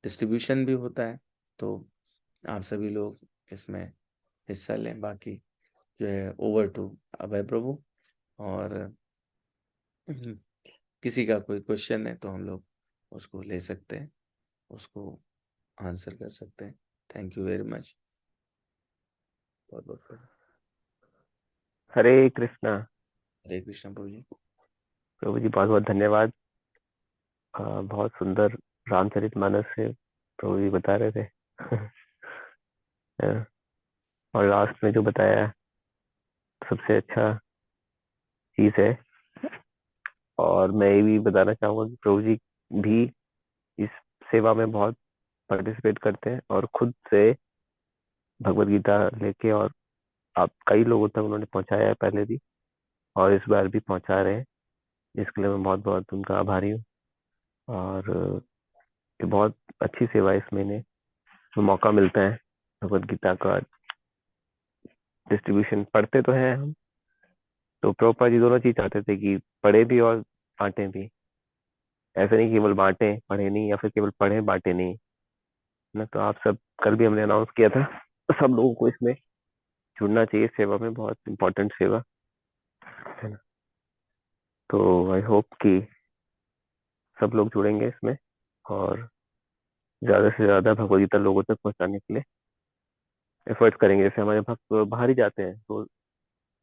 डिस्ट्रीब्यूशन भी होता है। तो आप सभी लोग इसमें हिस्सा लें। बाकी जो है ओवर टू अभय प्रभु, और किसी का कोई क्वेश्चन है तो हम लोग उसको ले सकते हैं, उसको आंसर कर सकते हैं। Thank you very much. बहुत बहुत हरे कृष्णा। हरे कृष्ण प्रभु जी। प्रभु जी बहुत बहुत धन्यवाद। बहुत सुंदर रामचरितमानस से प्रभु जी बता रहे थे। और लास्ट में जो बताया सबसे अच्छा चीज है। और मैं ये भी बताना चाहूंगा कि प्रभु जी भी इस सेवा में बहुत पार्टिसिपेट करते हैं और खुद से भगवत गीता लेके और आप कई लोगों तक उन्होंने पहुंचाया है पहले भी, और इस बार भी पहुंचा रहे हैं, जिसके लिए मैं बहुत बहुत उनका आभारी हूँ। और ये बहुत अच्छी सेवा है। इस महीने जो मौका मिलता है भगवत गीता का डिस्ट्रीब्यूशन, पढ़ते तो हैं हम, तो प्रभुपाद जी दोनों चीज चाहते थे कि पढ़े भी और बांटे भी। ऐसे नहीं केवल बांटे पढ़े नहीं, या फिर केवल पढ़े बांटे नहीं ना। तो आप सब, कल भी हमने अनाउंस किया था, तो सब लोगों को इसमें जुड़ना चाहिए। सेवा में बहुत इंपॉर्टेंट सेवा है ना। तो आई होप कि सब लोग जुड़ेंगे इसमें, और ज्यादा से ज्यादा भगवदगीता लोगों तक पहुंचाने के लिए एफर्ट्स करेंगे। जैसे हमारे भक्त बाहर ही जाते हैं, तो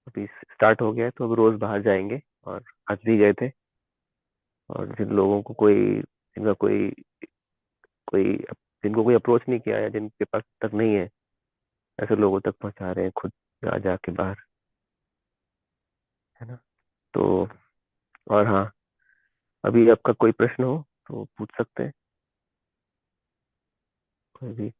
अभी स्टार्ट हो गया है, तो अब रोज बाहर जाएंगे। और आज भी गए थे। और जिन लोगों को कोई, जिनका कोई कोई जिनको कोई अप्रोच नहीं किया, या जिनके पास तक नहीं है, ऐसे लोगों तक पहुंचा रहे हैं खुद जा जाके बाहर, है ना। तो और हाँ, अभी आपका कोई प्रश्न हो तो पूछ सकते हैं कोई भी।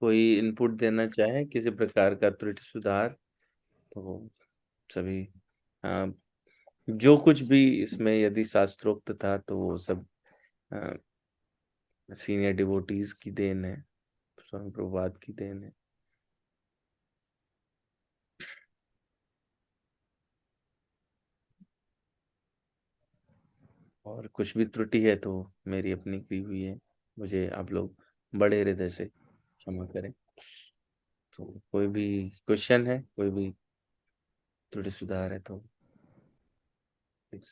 कोई इनपुट देना चाहे किसी प्रकार का त्रुटि सुधार, तो सभी जो कुछ भी इसमें यदि शास्त्रोक्त था तो वो सब सीनियर डिवोटीज की देन है, स्वामी प्रभुपाद की देन है। और कुछ भी त्रुटि है तो मेरी अपनी की हुई है, मुझे आप लोग बड़े हृदय से क्षमा करें। तो कोई भी क्वेश्चन है, कोई भी त्रुटि सुधार है तो please.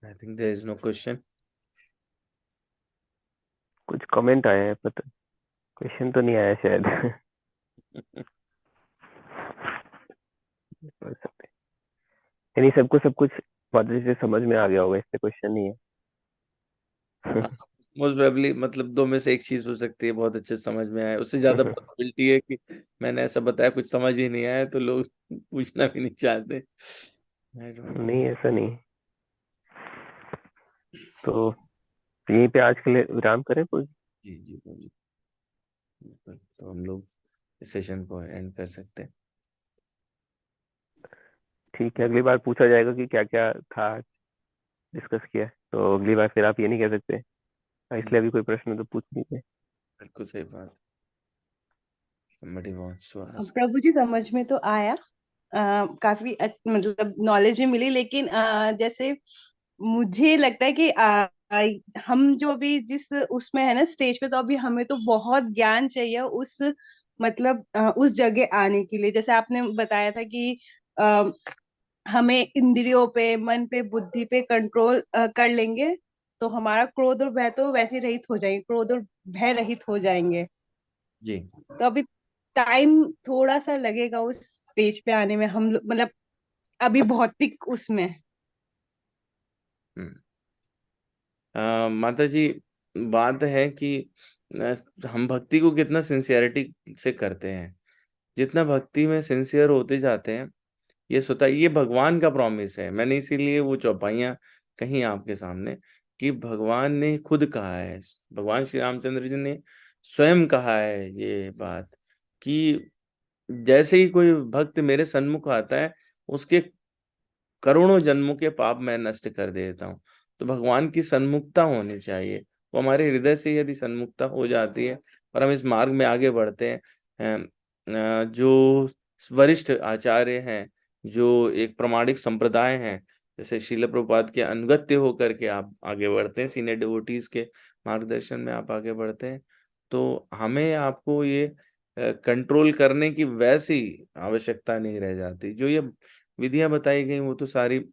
I think there is no question. कुछ कमेंट आया है, पता क्वेश्चन तो नहीं आया शायद। पढ़ सकते हैं। यानी सबको सब कुछ बहुत अच्छे से समझ में आ गया होगा, इससे क्वेश्चन नहीं है। मोस्ट प्रोबेबली मतलब दो में से एक चीज हो सकती है, बहुत अच्छे से समझ में आए, उससे ज्यादा पॉसिबिलिटी है कि मैंने ऐसा बताया कुछ समझ ही नहीं आया तो लोग पूछना भी नहीं चाहते। I don't know। नहीं, ऐसा नहीं। तो यहीं पे आज के लिए विराम करें कुछ। जी जी जी, बिल्कुल। तो हम लोग इस सेशन को एंड कर सकते हैं। ठीक है, अगली बार पूछा जाएगा कि क्या क्या था डिस्कस किया है, तो अगली बार फिर आप ये नहीं कह सकते। इसलिए अभी कोई प्रश्न तो पूछ लीजिए। बिल्कुल सही बात। Somebody wants to ask। प्रभु जी समझ में तो आया, काफी मतलब नॉलेज भी मिली, लेकिन जैसे मुझे लगता है कि हम जो अभी जिस उसमें है ना स्टेज पे, तो अभी हमें तो बहुत ज्ञान चाहिए उस मतलब उस जगह आने के लिए। जैसे आपने बताया था कि अ, हमें इंद्रियों पे, मन पे, बुद्धि पे कंट्रोल कर लेंगे तो हमारा क्रोध और भय तो वैसे रहित हो जाएंगे, क्रोध और भय रहित हो जाएंगे। जी। तो अभी टाइम थोड़ा सा लगेगा उस स्टेज पे आने में, हम लोग मतलब अभी भौतिक उसमें। माता जी, बात है कि हम भक्ति को कितना सिंसियरिटी से करते हैं। जितना भक्ति में सिंसियर होते जाते हैं ये स्वतः, ये भगवान का प्रॉमिस है। मैंने इसीलिए वो चौपाइयां कही आपके सामने कि भगवान ने खुद कहा है, भगवान श्री रामचंद्र जी ने स्वयं कहा है ये बात कि जैसे ही कोई भक्त मेरे सन्मुख आता है, उसके करोड़ों जन्मों के पाप मैं नष्ट कर देता हूँ। तो भगवान की सन्मुखता होनी चाहिए। वो हमारे हृदय से यदि सन्मुखता हो जाती है और हम इस मार्ग में आगे बढ़ते हैं, जो वरिष्ठ आचार्य हैं, जो एक प्रामाणिक संप्रदाय हैं, जैसे शिल प्रभुपाद के अनुगत्य होकर के आप आगे बढ़ते हैं, सीनियर डिवोटीज के मार्गदर्शन में आप आगे बढ़ते हैं, तो हमें आपको ये कंट्रोल करने की वैसी आवश्यकता नहीं रह जाती। जो ये विधियां बताई गई वो तो सारी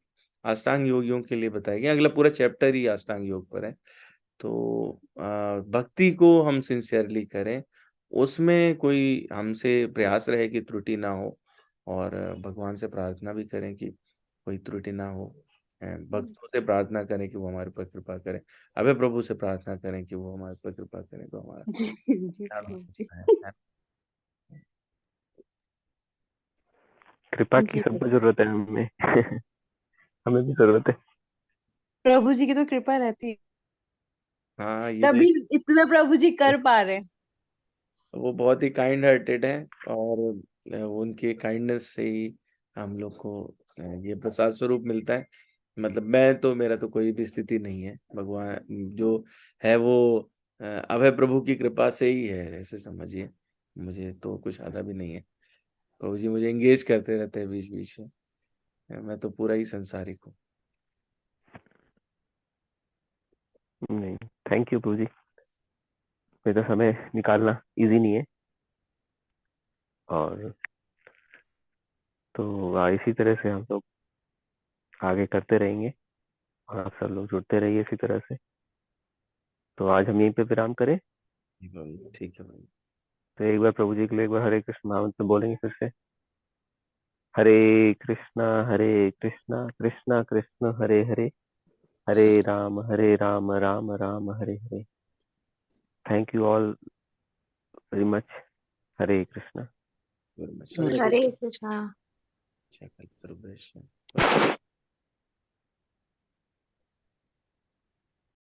अष्टांग योगियों के लिए बताई गई, अगला पूरा चैप्टर ही अष्टांग योग पर है। तो भक्ति को हम सिंसियरली करें, उसमें कोई हमसे प्रयास रहे कि त्रुटि ना हो, और भगवान से प्रार्थना भी करें कि कोई त्रुटि ना हो। भक्तों से प्रार्थना करें कि वो हमारे पर कृपा करें, अभय प्रभु से प्रार्थना करें कि वो हमारे पर कृपा करें, तो हमारा जी जी ख्याल हो प्रभु जी। सकता है। कृपा की जी सबको प्रभु जी। जरूरत है हमें। हमें भी जरूरत है। प्रभु जी की तो कृपा रहती है, हाँ, ये तो तभी इतना प्रभु जी कर पा रहे हैं। वो बहुत ही काइंड हार्टेड है, और उनके काइंडनेस से ही हम लोग को ये प्रसाद स्वरूप मिलता है। मतलब मैं तो, मेरा तो कोई भी स्थिति नहीं है, भगवान जो है वो अभय प्रभु की कृपा से ही है, ऐसे समझिए। मुझे तो कुछ आता भी नहीं है, प्रभु जी मुझे एंगेज करते रहते हैं बीच बीच में, मैं तो पूरा ही संसारिक हूँ। नहीं, थैंक यू प्रभु जी। मेरा समय निकालना इजी नहीं है, और तो इसी तरह से हम लोग आगे करते रहेंगे, और आप सब लोग जुड़ते रहिए इसी तरह से। तो आज हम यहीं पे विराम करें। ठीक है भाई। तो एक बार प्रभु जी के लिए एक बार हरे कृष्ण महामंत्र बोलेंगे फिर से। Hare Krishna Krishna Krishna Hare Hare, Hare Ram Ram Ram Hare Hare. Thank you all very much. Hare Krishna. very much। Hare Hare Krishna. Check out the